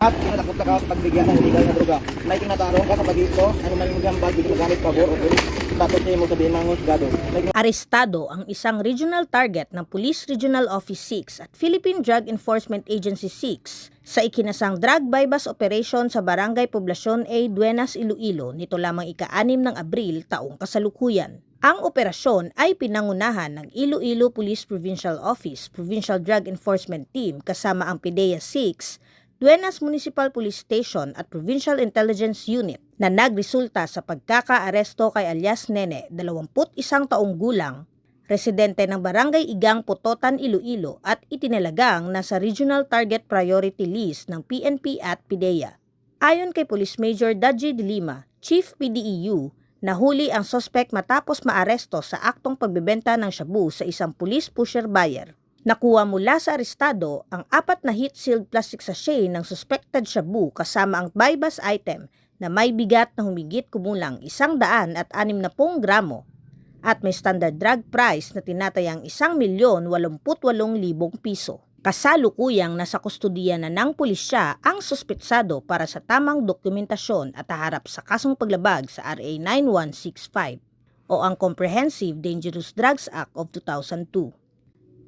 At kinalakot ka pagbigyan ng illegal na droga. May tinatarong ka sa pag-ito, ano man yung gambag, hindi magamit pabor o bilis. Tapos mo sabihin mga husgado. Arestado ang isang regional target ng Police Regional Office 6 at Philippine Drug Enforcement Agency 6 sa ikinasang drug bypass operation sa Barangay Poblacion A, Duenas, Iloilo nito lamang ika-6 ng Abril taong kasalukuyan. Ang operasyon ay pinangunahan ng Iloilo Police Provincial Office, Provincial Drug Enforcement Team kasama ang PDEA 6, Duenas Municipal Police Station at Provincial Intelligence Unit na nagresulta sa pagkakaaresto kay alias Nene, 21 taong gulang, residente ng Barangay Igang, Pototan, Iloilo at itinalagang nasa Regional Target Priority List ng PNP at PDEA. Ayon kay Police Major Dadji de Lima, Chief PDEU, nahuli ang suspect matapos maaresto sa aktong pagbebenta ng shabu sa isang police pusher buyer. Nakuha mula sa arestado ang 4 na heat-sealed plastic sachet ng suspected shabu kasama ang bypass item na may bigat na humigit kumulang 160 gramo at may standard drug price na tinatayang 1,088,000 piso. Kasalukuyang nasa kustudiya na ng pulisya ang suspetsado para sa tamang dokumentasyon at haharap sa kasong paglabag sa RA 9165 o ang Comprehensive Dangerous Drugs Act of 2002.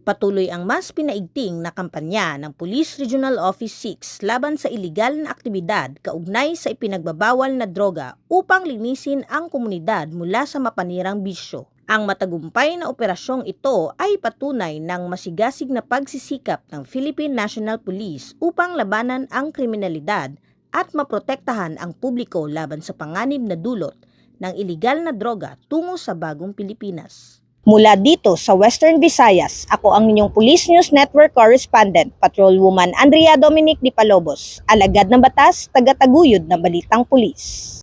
Patuloy ang mas pinaigting na kampanya ng Police Regional Office 6 laban sa iligal na aktibidad kaugnay sa ipinagbabawal na droga upang linisin ang komunidad mula sa mapanirang bisyo. Ang matagumpay na operasyong ito ay patunay ng masigasig na pagsisikap ng Philippine National Police upang labanan ang kriminalidad at maprotektahan ang publiko laban sa panganib na dulot ng iligal na droga tungo sa bagong Pilipinas. Mula dito sa Western Visayas, ako ang inyong Police News Network Correspondent, Patrolwoman Andrea Dominic Di Palobos, alagad ng batas, taga-taguyod ng balitang pulis.